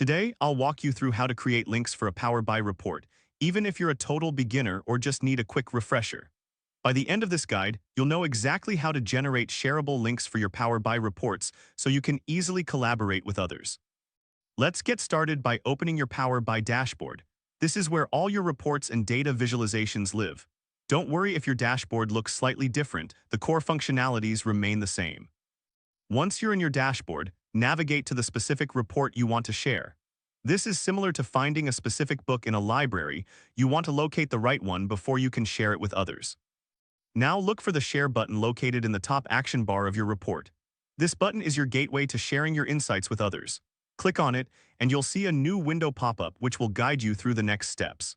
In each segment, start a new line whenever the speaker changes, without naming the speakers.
Today, I'll walk you through how to create links for a Power BI report, even if you're a total beginner or just need a quick refresher. By the end of this guide, you'll know exactly how to generate shareable links for your Power BI reports so you can easily collaborate with others. Let's get started by opening your Power BI dashboard. This is where all your reports and data visualizations live. Don't worry if your dashboard looks slightly different, the core functionalities remain the same. Once you're in your dashboard, navigate to the specific report you want to share. This is similar to finding a specific book in a library. You want to locate the right one before you can share it with others. Now look for the Share button located in the top action bar of your report. This button is your gateway to sharing your insights with others. Click on it, and you'll see a new window pop up which will guide you through the next steps.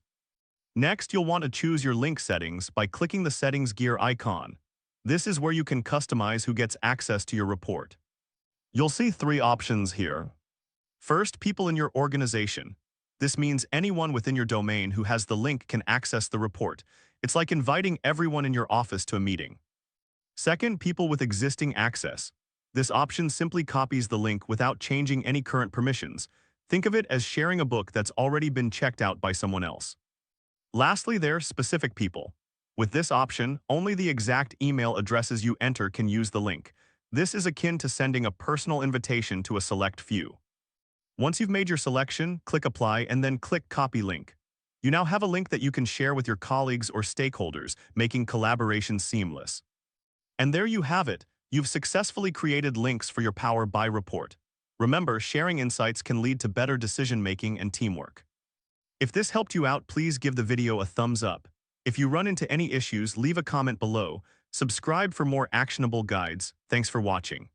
Next, you'll want to choose your link settings by clicking the settings gear icon. This is where you can customize who gets access to your report. You'll see three options here. First, people in your organization. This means anyone within your domain who has the link can access the report. It's like inviting everyone in your office to a meeting. Second, people with existing access. This option simply copies the link without changing any current permissions. Think of it as sharing a book that's already been checked out by someone else. Lastly, there's specific people. With this option, only the exact email addresses you enter can use the link. This is akin to sending a personal invitation to a select few. Once you've made your selection, click Apply and then click Copy Link. You now have a link that you can share with your colleagues or stakeholders, making collaboration seamless. And there you have it. You've successfully created links for your Power BI report. Remember, sharing insights can lead to better decision-making and teamwork. If this helped you out, please give the video a thumbs up. If you run into any issues, leave a comment below. Subscribe for more actionable guides. Thanks for watching.